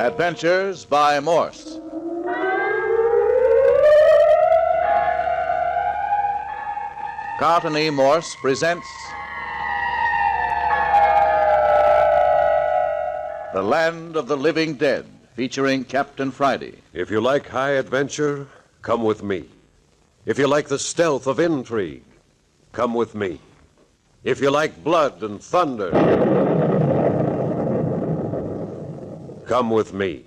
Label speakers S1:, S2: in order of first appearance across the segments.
S1: Adventures by Morse. Carlton E. Morse presents The Land of the Living Dead, featuring Captain Friday.
S2: If you like high adventure, come with me. If you like the stealth of intrigue, come with me. If you like blood and thunder, come with me.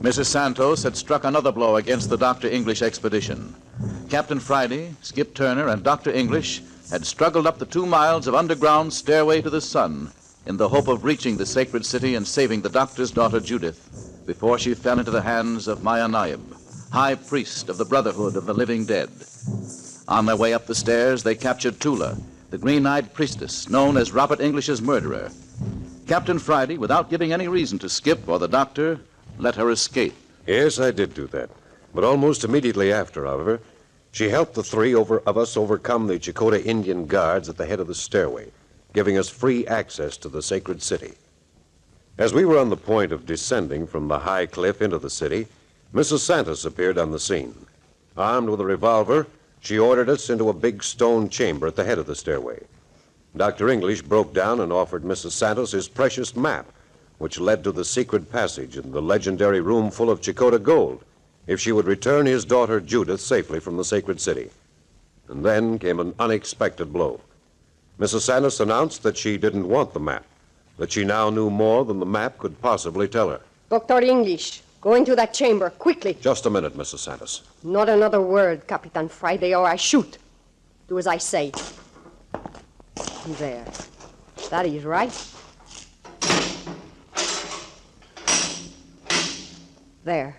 S1: Mrs. Santos had struck another blow against the Dr. English expedition. Captain Friday, Skip Turner, and Dr. English had struggled up the 2 miles of underground stairway to the sun in the hope of reaching the sacred city and saving the doctor's daughter Judith before she fell into the hands of Mahanaim, high priest of the Brotherhood of the Living Dead. On their way up the stairs, they captured Tula, the green-eyed priestess known as Robert English's murderer. Captain Friday, without giving any reason to Skip or the doctor, let her escape.
S2: Yes, I did do that. But almost immediately after, however, she helped the three of us overcome the Chakotay Indian guards at the head of the stairway, giving us free access to the sacred city. As we were on the point of descending from the high cliff into the city, Mrs. Santos appeared on the scene. Armed with a revolver, she ordered us into a big stone chamber at the head of the stairway. Dr. English broke down and offered Mrs. Santos his precious map, which led to the secret passage in the legendary room full of Chakotay gold, if she would return his daughter Judith safely from the sacred city. And then came an unexpected blow. Mrs. Santos announced that she didn't want the map, that she now knew more than the map could possibly tell her.
S3: Dr. English, go into that chamber, quickly.
S2: Just a minute, Mrs. Santos.
S3: Not another word, Capitan Friday, or I shoot. Do as I say. There. That is right. There.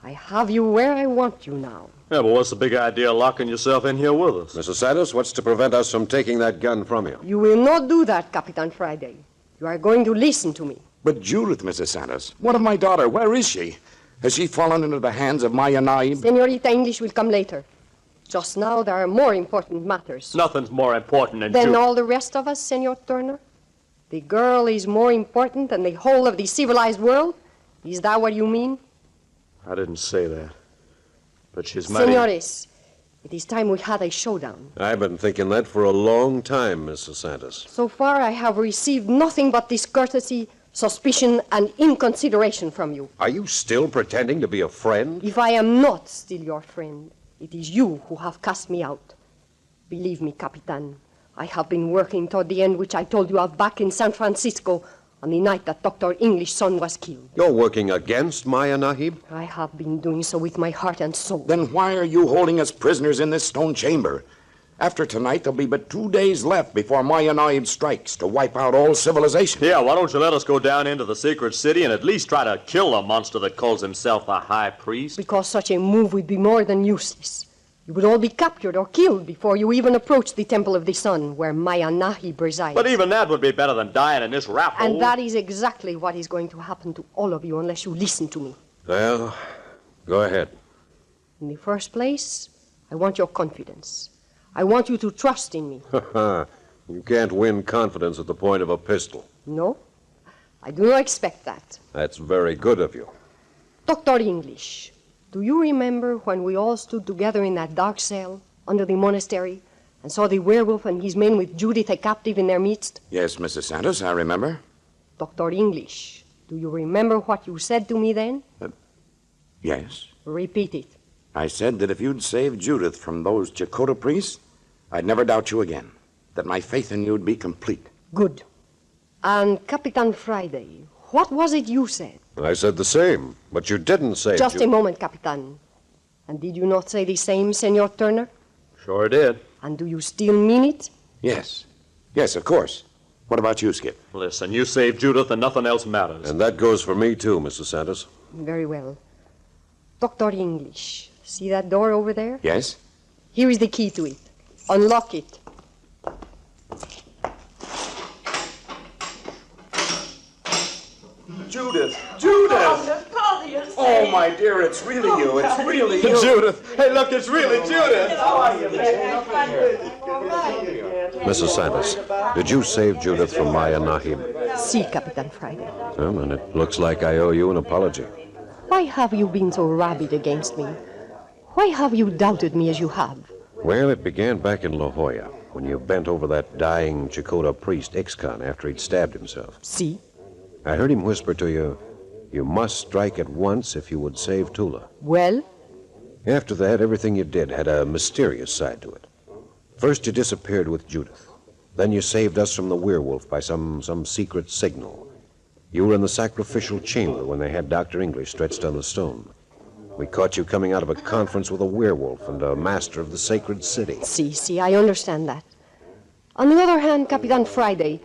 S3: I have you where I want you now.
S4: Yeah, but what's the big idea of locking yourself in here with us?
S2: Mrs. Santos, what's to prevent us from taking that gun from you?
S3: You will not do that, Capitan Friday. You are going to listen to me.
S5: But Judith, Mrs. Santos, what of my daughter? Where is she? Has she fallen into the hands of Mahanaim?
S3: Senorita English will come later. Just now, there are more important matters.
S4: Nothing's more important than
S3: Than all the rest of us, Senor Turner? The girl is more important than the whole of the civilized world? Is that what you mean?
S4: I didn't say that. But she's mighty...
S3: Senores, it is time we had a showdown.
S2: I've been thinking that for a long time, Mrs. Santos.
S3: So far, I have received nothing but discourtesy, suspicion, and inconsideration from you.
S2: Are you still pretending to be a friend?
S3: If I am not still your friend, it is you who have cast me out. Believe me, Capitan, I have been working toward the end which I told you of back in San Francisco on the night that Dr. English's son was killed.
S2: You're working against Mahanaim?
S3: I have been doing so with my heart and soul.
S5: Then why are you holding us prisoners in this stone chamber? After tonight, there'll be but 2 days left before Mahanaim strikes to wipe out all civilization.
S4: Yeah, why don't you let us go down into the secret city and at least try to kill the monster that calls himself the High Priest?
S3: Because such a move would be more than useless. You would all be captured or killed before you even approach the Temple of the Sun, where Mahanaim resides.
S4: But even that would be better than dying in this rap hole.
S3: And that is exactly what is going to happen to all of you unless you listen to me.
S2: Well, go ahead.
S3: In the first place, I want your confidence. I want you to trust in me.
S2: You can't win confidence at the point of a pistol.
S3: No, I do not expect that.
S2: That's very good of you.
S3: Dr. English, do you remember when we all stood together in that dark cell under the monastery and saw the werewolf and his men with Judith a captive in their midst?
S5: Yes, Mrs. Santos, I remember.
S3: Dr. English, do you remember what you said to me then?
S5: Yes.
S3: Repeat it.
S5: I said that if you'd saved Judith from those Chakotay priests, I'd never doubt you again, that my faith in you'd be complete.
S3: Good. And Capitan Friday, what was it you said?
S2: I said the same, but you didn't say...
S3: Just a moment, Capitan. And did you not say the same, Senor Turner?
S4: Sure did.
S3: And do you still mean it?
S5: Yes. Yes, of course. What about you, Skip?
S4: Listen, you saved Judith and nothing else matters.
S2: And that goes for me, too, Mrs. Santos.
S3: Very well. Dr. English, see that door over there?
S5: Yes?
S3: Here is the key to it. Unlock it.
S4: Judith! Judith!
S6: Call
S5: Oh, my dear, it's really you. It's really you.
S4: Judith! Hey, look, it's really Judith!
S2: Mrs. Santos, did you save Judith from Maya Nahib?
S3: Si, Capitan Friday.
S2: Well, then it looks like I owe you an apology.
S3: Why have you been so rabid against me? Why have you doubted me as you have?
S2: Well, it began back in La Jolla, when you bent over that dying Chakotay priest, Ixcon, after he'd stabbed himself.
S3: Si?
S2: I heard him whisper to you, "You must strike at once if you would save Tula."
S3: Well?
S2: After that, everything you did had a mysterious side to it. First, you disappeared with Judith. Then you saved us from the werewolf by some secret signal. You were in the sacrificial chamber when they had Dr. English stretched on the stone. We caught you coming out of a conference with a werewolf and a master of the sacred city.
S3: Si, I understand that. On the other hand, Capitan Friday,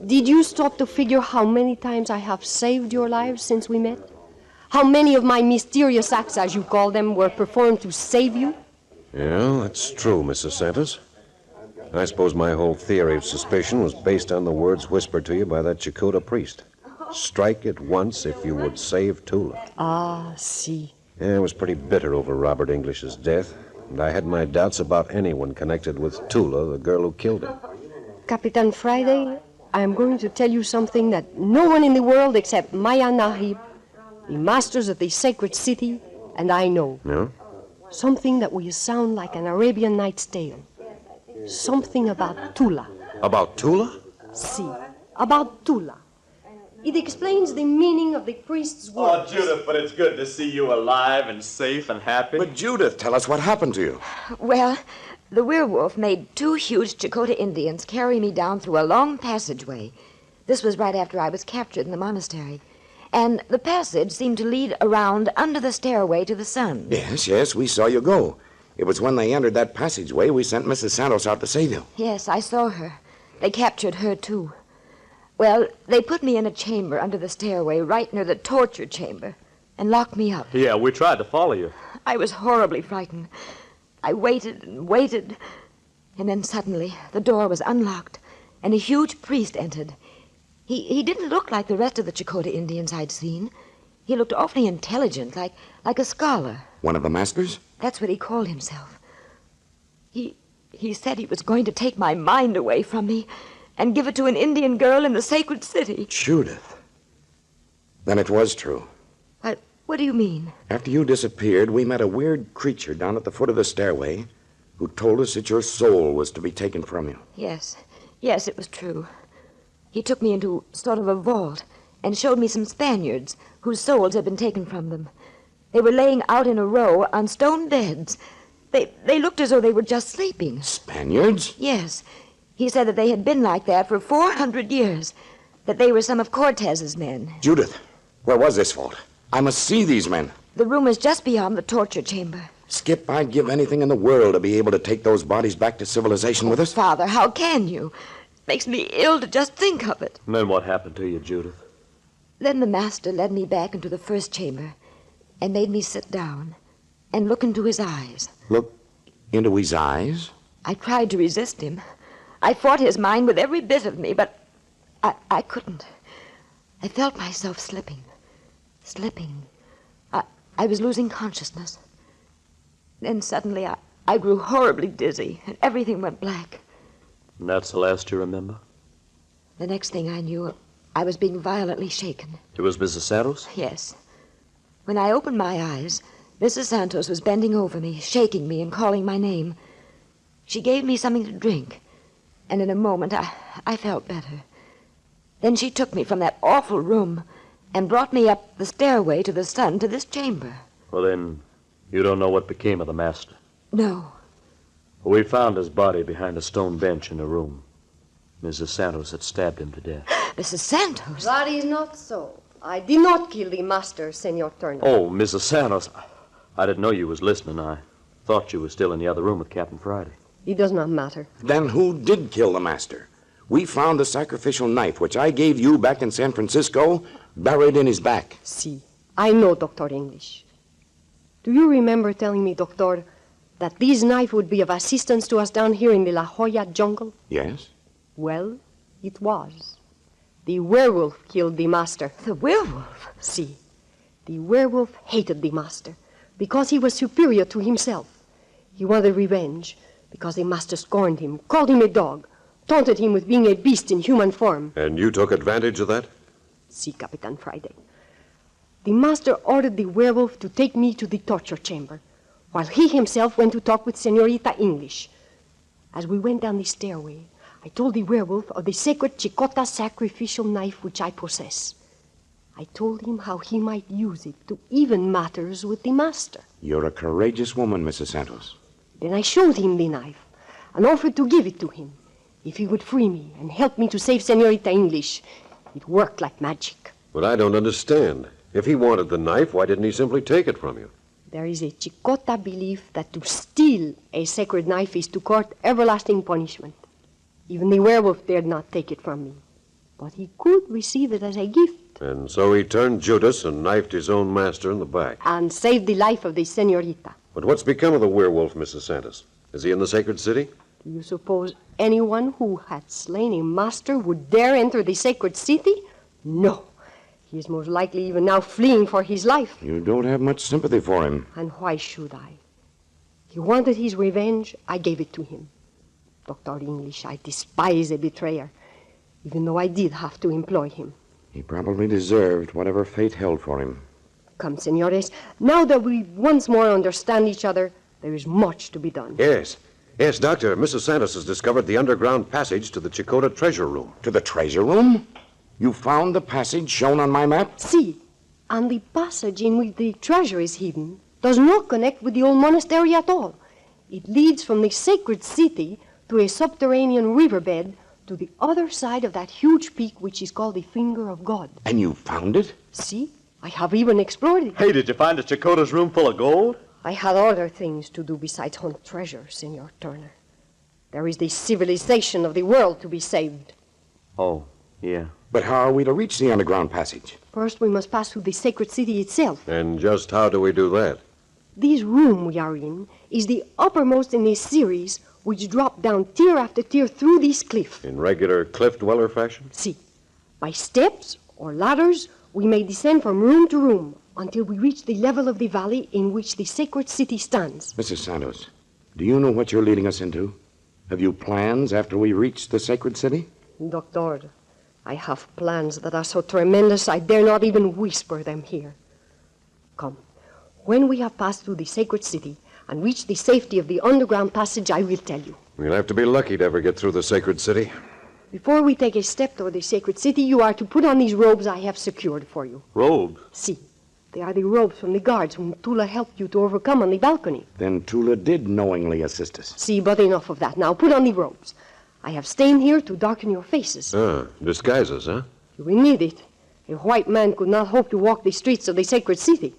S3: did you stop to figure how many times I have saved your lives since we met? How many of my mysterious acts, as you call them, were performed to save you?
S2: Yeah, that's true, Mrs. Santos. I suppose my whole theory of suspicion was based on the words whispered to you by that Chakotay priest. Strike at once if you would save Tula.
S3: Ah, si.
S2: Yeah, I was pretty bitter over Robert English's death, and I had my doubts about anyone connected with Tula, the girl who killed him.
S3: Capitan Friday, I am going to tell you something that no one in the world except Maya Nahib, the masters of the sacred city, and I know.
S2: Yeah?
S3: Something that will sound like an Arabian Nights tale. Something about Tula.
S2: About Tula?
S3: Si, about Tula. It explains the meaning of the priest's words.
S4: Oh, Judith, but it's good to see you alive and safe and happy.
S5: But, Judith, tell us what happened to you.
S6: Well, the werewolf made 2 huge Chakotay Indians carry me down through a long passageway. This was right after I was captured in the monastery. And the passage seemed to lead around under the stairway to the sun.
S5: Yes, we saw you go. It was when they entered that passageway we sent Mrs. Santos out to save you.
S6: Yes, I saw her. They captured her, too. Well, they put me in a chamber under the stairway right near the torture chamber and locked me up.
S4: Yeah, we tried to follow you.
S6: I was horribly frightened. I waited and waited, and then suddenly the door was unlocked and a huge priest entered. He didn't look like the rest of the Chakotay Indians I'd seen. He looked awfully intelligent, like a scholar.
S5: One of the masters?
S6: That's what he called himself. He said he was going to take my mind away from me and give it to an Indian girl in the sacred city.
S5: Judith. Then it was true.
S6: What do you mean?
S5: After you disappeared, we met a weird creature down at the foot of the stairway who told us that your soul was to be taken from you.
S6: Yes, it was true. He took me into sort of a vault and showed me some Spaniards whose souls had been taken from them. They were laying out in a row on stone beds. They looked as though they were just sleeping.
S5: Spaniards?
S6: Yes. He said that they had been like that for 400 years, that they were some of Cortez's men.
S5: Judith, where was this vault? I must see these men.
S6: The room is just beyond the torture chamber.
S5: Skip, I'd give anything in the world to be able to take those bodies back to civilization with us.
S6: Father, how can you? Makes me ill to just think of it.
S4: And then what happened to you, Judith?
S6: Then the master led me back into the first chamber and made me sit down and look into his eyes.
S5: Look into his eyes?
S6: I tried to resist him. I fought his mind with every bit of me, but I couldn't. I felt myself slipping. I was losing consciousness. Then suddenly I grew horribly dizzy, and everything went black.
S4: And that's the last you remember?
S6: The next thing I knew, I was being violently shaken.
S4: It was Mrs. Santos?
S6: Yes. When I opened my eyes, Mrs. Santos was bending over me, shaking me and calling my name. She gave me something to drink, and in a moment I felt better. Then she took me from that awful room and brought me up the stairway to the sun to this chamber.
S4: Well, then, you don't know what became of the master?
S6: No.
S4: We found his body behind a stone bench in a room. Mrs. Santos had stabbed him to death.
S6: Mrs. Santos?
S3: That is not so. I did not kill the master, Senor Turner.
S4: Oh, Mrs. Santos, I didn't know you was listening. I thought you was still in the other room with Captain Friday.
S3: It does not matter.
S5: Then who did kill the master? We found the sacrificial knife, which I gave you back in San Francisco, buried in his back.
S3: Si, I know, Dr. English. Do you remember telling me, Doctor, that this knife would be of assistance to us down here in the La Jolla jungle?
S5: Yes?
S3: Well, it was. The werewolf killed the master.
S6: The werewolf?
S3: Si. The werewolf hated the master because he was superior to himself. He wanted revenge because the master scorned him, called him a dog, taunted him with being a beast in human form.
S2: And you took advantage of that?
S3: Si, Capitan Friday. The master ordered the werewolf to take me to the torture chamber, while he himself went to talk with Senorita English. As we went down the stairway, I told the werewolf of the sacred Chicota sacrificial knife which I possess. I told him how he might use it to even matters with the master.
S5: You're a courageous woman, Mrs. Santos.
S3: Then I showed him the knife and offered to give it to him if he would free me and help me to save Senorita English. It worked like magic.
S2: But I don't understand. If he wanted the knife, why didn't he simply take it from you?
S3: There is a Chicota belief that to steal a sacred knife is to court everlasting punishment. Even the werewolf dared not take it from me. But he could receive it as a gift.
S2: And so he turned Judas and knifed his own master in the back.
S3: And saved the life of the senorita.
S2: But what's become of the werewolf, Mrs. Santos? Is he in the sacred city?
S3: Do you suppose anyone who had slain a master would dare enter the sacred city? No. He is most likely even now fleeing for his life.
S5: You don't have much sympathy for him.
S3: And why should I? He wanted his revenge. I gave it to him. Dr. English, I despise a betrayer, even though I did have to employ him.
S5: He probably deserved whatever fate held for him.
S3: Come, senores, now that we once more understand each other, there is much to be done.
S2: Yes. Yes, Doctor. Mrs. Santos has discovered the underground passage to the Chicota treasure room.
S5: To the treasure room? You found the passage shown on my map?
S3: See, and the passage in which the treasure is hidden does not connect with the old monastery at all. It leads from the sacred city to a subterranean riverbed to the other side of that huge peak which is called the Finger of God.
S5: And you found it?
S3: See, I have even explored it.
S4: Hey, did you find the Chicota's room full of gold?
S3: I had other things to do besides hunt treasure, Senor Turner. There is the civilization of the world to be saved.
S4: Oh, yeah.
S5: But how are we to reach the underground passage?
S3: First, we must pass through the sacred city itself.
S2: And just how do we do that?
S3: This room we are in is the uppermost in this series, which drop down tier after tier through this cliff.
S2: In regular cliff dweller fashion?
S3: See, by steps or ladders, we may descend from room to room until we reach the level of the valley in which the sacred city stands.
S5: Mrs. Santos, do you know what you're leading us into? Have you plans after we reach the sacred city?
S3: Doctor, I have plans that are so tremendous I dare not even whisper them here. Come, when we have passed through the sacred city and reached the safety of the underground passage, I will tell you.
S2: We'll have to be lucky to ever get through the sacred city.
S3: Before we take a step toward the sacred city, you are to put on these robes I have secured for you.
S4: Robes?
S3: See, they are the robes from the guards whom Tula helped you to overcome on the balcony.
S5: Then Tula did knowingly assist us.
S3: See, but enough of that. Now put on the robes. I have stayed here to darken your faces.
S2: Ah, disguises, huh?
S3: You will need it. A white man could not hope to walk the streets of the sacred city.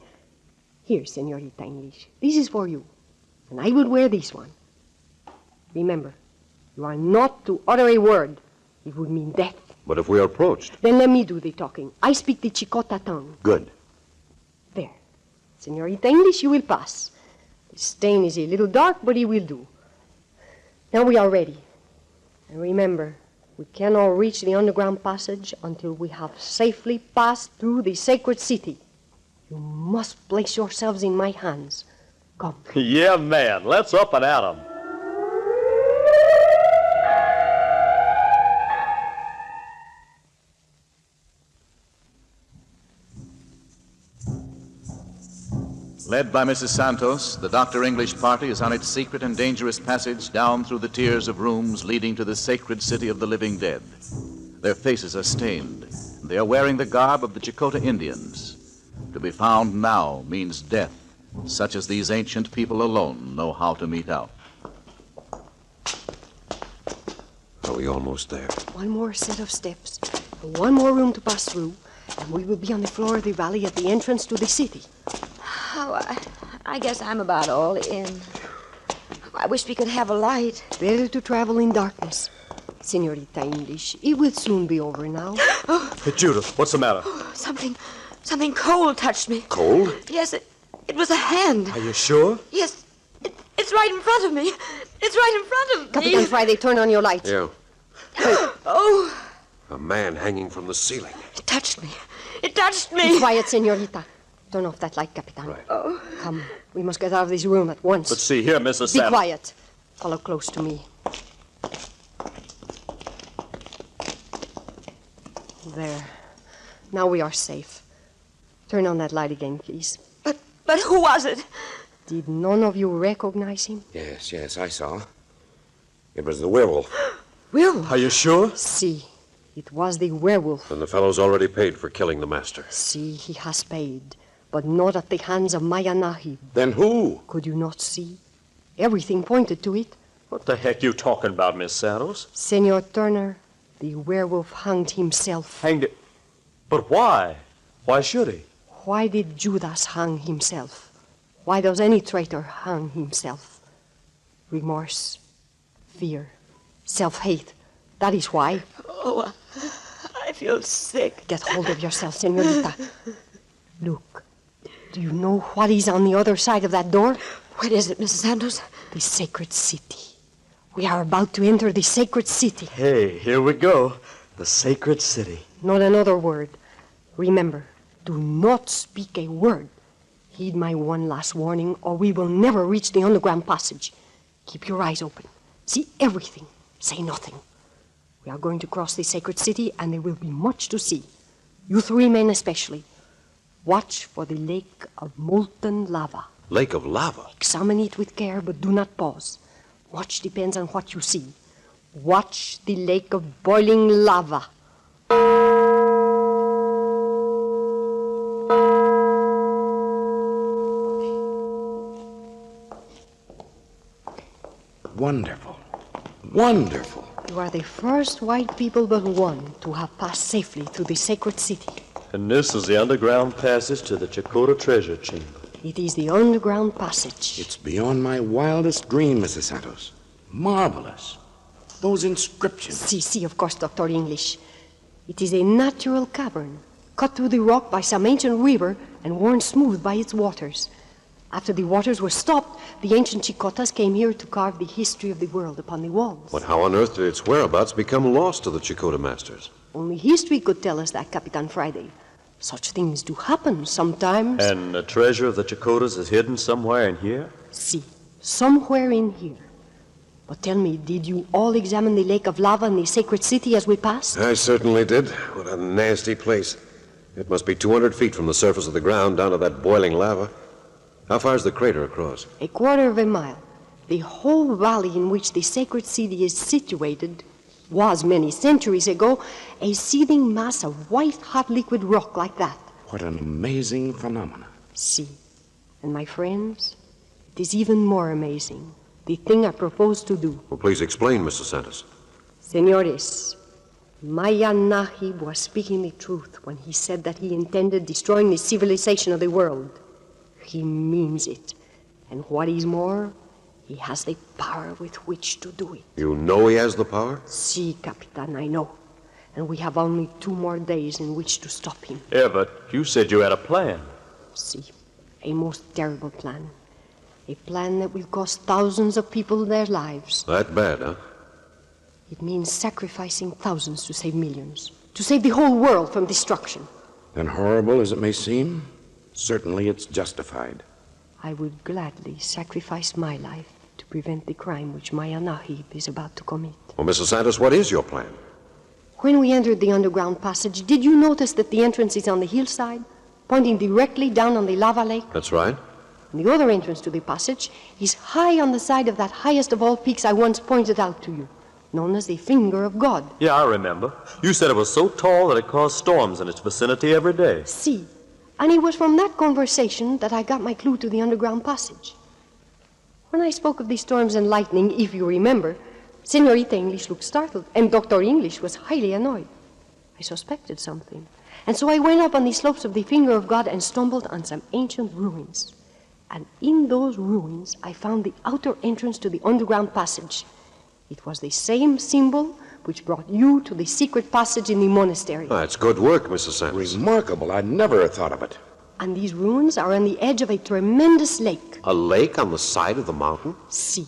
S3: Here, Senorita English, this is for you. And I will wear this one. Remember, you are not to utter a word. It would mean death.
S2: But if we are approached?
S3: Then let me do the talking. I speak the Chicota tongue.
S5: Good.
S3: There. Senorita English, you will pass. The stain is a little dark, but it will do. Now we are ready. And remember, we cannot reach the underground passage until we have safely passed through the sacred city. You must place yourselves in my hands. Come.
S4: Yeah, man. Let's up and at 'em.
S1: Led by Mrs. Santos, the Dr. English party is on its secret and dangerous passage down through the tiers of rooms leading to the sacred city of the living dead. Their faces are stained, and they are wearing the garb of the Chicota Indians. To be found now means death, such as these ancient people alone know how to mete out.
S2: Are we almost there?
S3: One more set of steps, and one more room to pass through, and we will be on the floor of the valley at the entrance to the city.
S6: Oh, I guess I'm about all in. I wish we could have a light.
S3: Better to travel in darkness. Senorita English, it will soon be over now.
S4: Hey, Judith, what's the matter?
S6: Something cold touched me.
S2: Cold?
S6: Yes, it was a hand.
S4: Are you sure?
S6: Yes, it's right in front of me. It's right in front of me.
S3: Capitan Friday, turn on your light.
S2: Yeah.
S6: Oh,
S2: A man hanging from the ceiling.
S6: it touched me. It touched
S3: Be
S6: me.
S3: quiet, Senorita. Turn off that light, Capitan.
S2: Right.
S3: Come, we must get out of this room at once.
S4: But see here, Mrs.
S3: Be
S4: Santos.
S3: quiet. Follow close to me. There. Now we are safe. Turn on that light again, please.
S6: But who was it?
S3: Did none of you recognize him?
S5: Yes, I saw. It was the werewolf.
S6: Werewolf?
S4: Are you sure?
S3: See, it was the werewolf.
S2: And the fellow's already paid for killing the master.
S3: See, he has paid, but not at the hands of Maya Nahib.
S5: Then who?
S3: Could you not see? Everything pointed to it.
S4: What the heck you talking about, Miss Santos?
S3: Senor Turner, the werewolf hanged himself.
S4: Hanged it. But why? Why should he?
S3: Why did Judas hang himself? Why does any traitor hang himself? Remorse, fear, self-hate. That is why.
S6: Oh, I feel sick.
S3: Get hold of yourself, senorita. Look, do you know what is on the other side of that door?
S6: What is it, Mrs. Santos?
S3: The sacred city. We are about to enter the sacred city.
S4: Hey, here we go. The sacred city.
S3: Not another word. Remember, do not speak a word. Heed my one last warning, or we will never reach the underground passage. Keep your eyes open. See everything. Say nothing. We are going to cross the sacred city, and there will be much to see. You three men especially. Watch for the lake of molten lava.
S2: Lake of lava?
S3: Examine it with care, but do not pause. Much depends on what you see. Watch the lake of boiling lava.
S5: Wonderful. Wonderful.
S3: You are the first white people but one to have passed safely through the sacred city.
S4: And this is the underground passage to the Chakotay treasure chamber.
S3: It is the underground passage.
S5: It's beyond my wildest dream, Mrs. Santos. Marvelous. Those inscriptions.
S3: See, of course, Dr. English. It is a natural cavern, cut through the rock by some ancient river and worn smooth by its waters. After the waters were stopped, the ancient Chicotas came here to carve the history of the world upon the walls.
S2: But how on earth did its whereabouts become lost to the Chakotay masters?
S3: Only history could tell us that, Capitan Friday. Such things do happen sometimes.
S4: And the treasure of the Chakotas is hidden somewhere in here?
S3: See, somewhere in here. But tell me, did you all examine the lake of lava in the sacred city as we passed?
S2: I certainly did. What a nasty place. It must be 200 feet from the surface of the ground down to that boiling lava. How far is the crater across?
S3: A quarter of a mile. The whole valley in which the sacred city is situated was many centuries ago a seething mass of white-hot liquid rock like that.
S5: What an amazing phenomenon.
S3: See, and my friends, it is even more amazing, the thing I propose to do.
S2: Well, please explain, Mr. Santos.
S3: Senores, Maya Nahib was speaking the truth when he said that he intended destroying the civilization of the world. He means it. And what is more, he has the power with which to do it.
S2: You know he has the power?
S3: Si, Capitan, I know. And we have only 2 more days in which to stop him.
S4: Yeah, but you said you had a plan.
S3: Si, a most terrible plan. A plan that will cost thousands of people their lives.
S2: That bad, huh?
S3: It means sacrificing thousands to save millions. To save the whole world from destruction.
S5: And horrible as it may seem, certainly it's justified.
S3: I would gladly sacrifice my life to prevent the crime which Maya Nahib is about to commit.
S2: Well, Mr. Santos, what is your plan?
S3: When we entered the underground passage, did you notice that the entrance is on the hillside, pointing directly down on the lava lake?
S2: That's right.
S3: And the other entrance to the passage is high on the side of that highest of all peaks I once pointed out to you, known as the Finger of God.
S4: Yeah, I remember. You said it was so tall that it caused storms in its vicinity every day.
S3: See, and it was from that conversation that I got my clue to the underground passage. When I spoke of the storms and lightning, if you remember, Senorita English looked startled, and Dr. English was highly annoyed. I suspected something, and so I went up on the slopes of the Finger of God and stumbled on some ancient ruins. And in those ruins, I found the outer entrance to the underground passage. It was the same symbol which brought you to the secret passage in the monastery.
S2: That's good work, Mr. Santos.
S5: Remarkable. I'd never have thought of it.
S3: And these ruins are on the edge of a tremendous lake.
S2: A lake on the side of the mountain?
S3: See,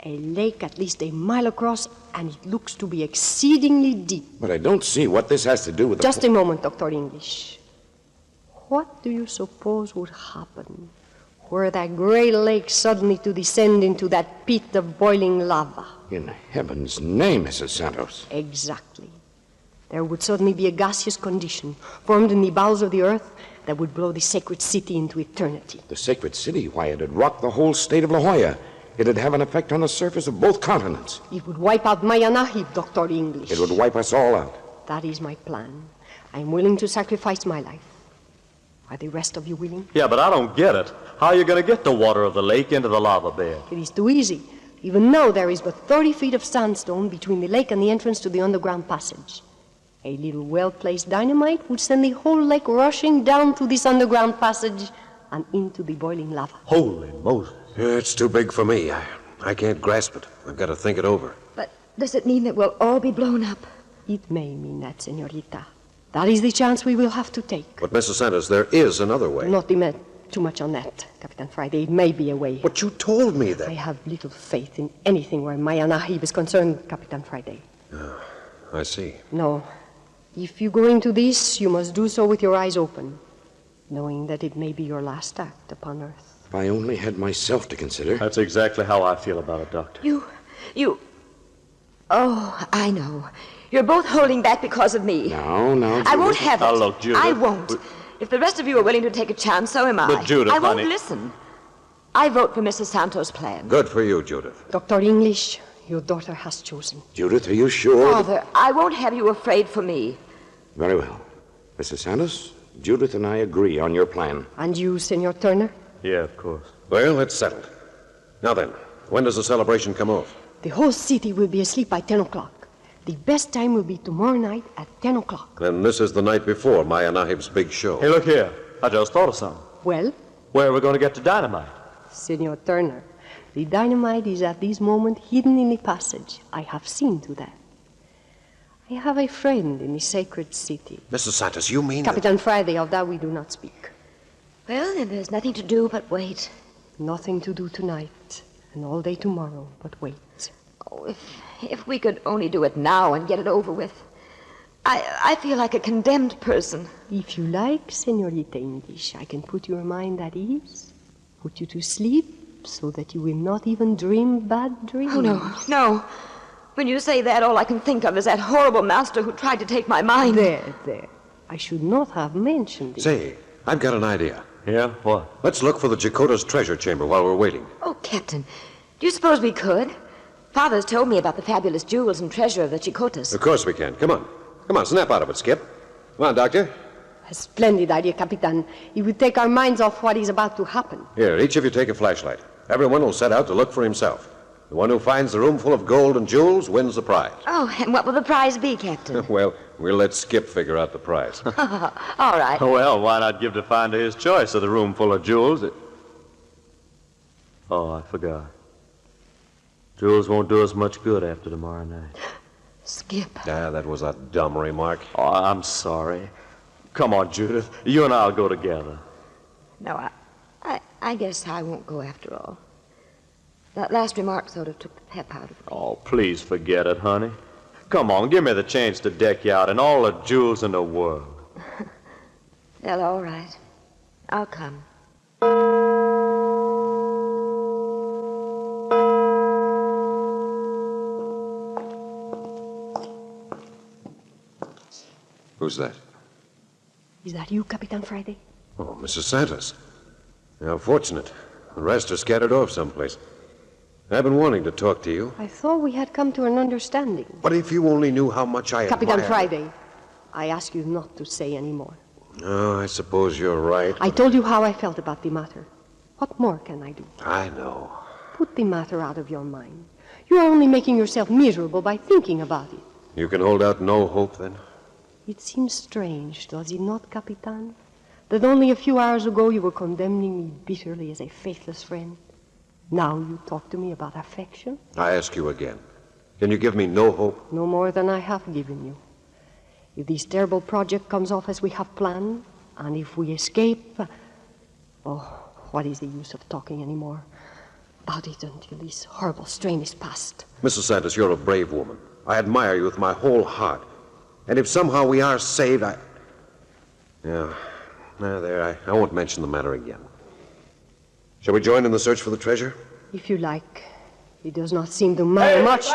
S3: a lake at least a mile across, and it looks to be exceedingly deep.
S5: But I don't see what this has to do with the...
S3: Just a moment, Dr. English. What do you suppose would happen were that great lake suddenly to descend into that pit of boiling lava?
S5: In heaven's name, Mrs. Santos.
S3: Exactly. There would suddenly be a gaseous condition formed in the bowels of the earth that would blow the sacred city into eternity.
S5: The sacred city, why, it'd rock the whole state of La Jolla. It'd have an effect on the surface of both continents.
S3: It would wipe out Mayanahib, Dr. English.
S5: It would wipe us all out.
S3: That is my plan. I'm willing to sacrifice my life. Are the rest of you willing?
S4: Yeah, but I don't get it. How are you going to get the water of the lake into the lava bed?
S3: It is too easy. Even now, there is but 30 feet of sandstone between the lake and the entrance to the underground passage. A little well-placed dynamite would send the whole lake rushing down to this underground passage and into the boiling lava.
S4: Holy Moses.
S2: It's too big for me. I can't grasp it. I've got to think it over.
S6: But does it mean that we'll all be blown up?
S3: It may mean that, senorita. That is the chance we will have to take.
S2: But, Mrs. Santos, there is another way.
S3: Not demand too much on that, Capitan Friday. It may be a way.
S2: But you told me that.
S3: I have little faith in anything where Mayanahib is concerned, Capitan Friday.
S2: I see.
S3: No. If you go into this, you must do so with your eyes open, knowing that it may be your last act upon earth.
S5: If I only had myself to consider.
S4: That's exactly how I feel about it, Doctor.
S6: You... Oh, I know. You're both holding back because of me.
S5: No, Judith.
S6: I won't have it.
S4: Now, look, Judith.
S6: I won't. If the rest of you are willing to take a chance, so am I.
S4: But, Judith,
S6: I won't
S4: honey.
S6: listen. I vote for Mrs. Santos' plan.
S2: Good for you, Judith.
S3: Dr. English, your daughter has chosen.
S5: Judith, are you sure?
S6: Father, I won't have you afraid for me.
S5: Very well. Mrs. Santos, Judith and I agree on your plan.
S3: And you, Senor Turner?
S4: Yeah, of course.
S2: Well, it's settled. Now then, when does the celebration come off?
S3: The whole city will be asleep by 10 o'clock. The best time will be tomorrow night at 10 o'clock.
S2: Then this is the night before Mayanahib's big show.
S4: Hey, look here. I just thought of something.
S3: Well,
S4: Where are we going to get the dynamite?
S3: Senor Turner, the dynamite is at this moment hidden in the passage. I have seen to that. I have a friend in the sacred city.
S2: Mrs. Santos, you mean that...
S3: Capitan Friday, of that we do not speak.
S6: Well, then there's nothing to do but wait.
S3: Nothing to do tonight, and all day tomorrow, but wait.
S6: Oh, if we could only do it now and get it over with. I feel like a condemned person.
S3: If you like, Senorita English, I can put your mind at ease, put you to sleep, so that you will not even dream bad dreams.
S6: Oh, no. When you say that, all I can think of is that horrible master who tried to take my mind.
S3: There. I should not have mentioned it.
S2: Say, I've got an idea.
S4: Yeah? What?
S2: Let's look for the Jacota's treasure chamber while we're waiting.
S6: Oh, Captain, do you suppose we could? Father's told me about the fabulous jewels and treasure of the Chicotas.
S2: Of course we can. Come on, snap out of it, Skip. Come on, Doctor.
S3: A splendid idea, Capitan. It would take our minds off what is about to happen.
S2: Here, each of you take a flashlight. Everyone will set out to look for himself. The one who finds the room full of gold and jewels wins the prize.
S6: Oh, and what will the prize be, Captain?
S2: Well, we'll let Skip figure out the prize.
S6: All right.
S4: Well, why not give the finder his choice of the room full of jewels? Oh, I forgot. Jewels won't do us much good after tomorrow night.
S6: Skip.
S2: That was a dumb remark.
S4: Oh, I'm sorry. Come on, Judith. You and I'll go together.
S6: No, I guess I won't go after all. That last remark sort of took the pep out of me.
S4: Oh, please forget it, honey. Come on, give me the chance to deck you out in all the jewels in the world.
S6: Well, all right. I'll come.
S2: Who's that?
S3: Is that you, Capitan Friday?
S2: Oh, Mrs. Santos. How fortunate. The rest are scattered off someplace. I've been wanting to talk to you.
S3: I thought we had come to an understanding.
S2: But if you only knew how much I
S3: Capitan
S2: admire...
S3: Friday, I ask you not to say any more.
S2: Oh, I suppose you're right.
S3: I told you how I felt about the matter. What more can I do?
S2: I know.
S3: Put the matter out of your mind. You are only making yourself miserable by thinking about it.
S2: You can hold out no hope, then?
S3: It seems strange, does it not, Capitan? That only a few hours ago you were condemning me bitterly as a faithless friend. Now you talk to me about affection?
S2: I ask you again. Can you give me no hope?
S3: No more than I have given you. If this terrible project comes off as we have planned, and if we escape... Oh, what is the use of talking anymore about it until this horrible strain is past?
S2: Mrs. Santos, you're a brave woman. I admire you with my whole heart. And if somehow we are saved, Yeah, There, I won't mention the matter again. Shall we join in the search for the treasure?
S3: If you like. It does not seem to matter much.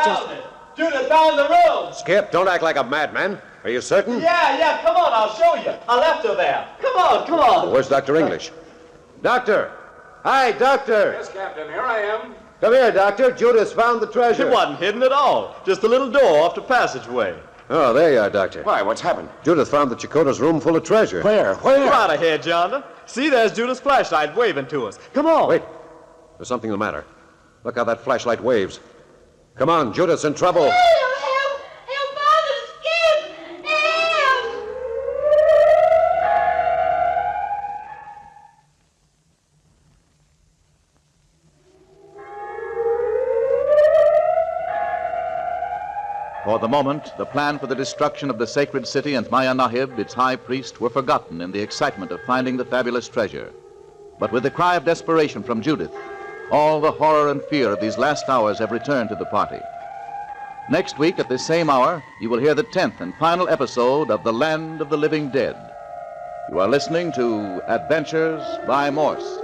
S7: Judith found the room.
S2: Skip, don't act like a madman. Are you certain?
S7: Yeah, come on, I'll show you. I left her there. Come on.
S2: Where's Dr. English? Doctor! Hi, Doctor!
S5: Yes, Captain, here I am.
S2: Come here, Doctor. Judith's found the treasure.
S4: It wasn't hidden at all. Just a little door off the passageway.
S2: Oh, there you are, Doctor.
S5: Why, what's happened?
S2: Judith found the Chicota's room full of treasure.
S5: Where?
S4: Right ahead, yonder. See, there's Judith's flashlight waving to us. Come on.
S2: Wait. There's something the matter. Look how that flashlight waves. Come on, Judith's in trouble.
S8: Help! Father, Skip! Help!
S1: For the moment, the plan for the destruction of the sacred city and Maya Nahib, its high priest, were forgotten in the excitement of finding the fabulous treasure. But with the cry of desperation from Judith, all the horror and fear of these last hours have returned to the party. Next week at this same hour, you will hear the 10th and final episode of The Land of the Living Dead. You are listening to Adventures by Morse.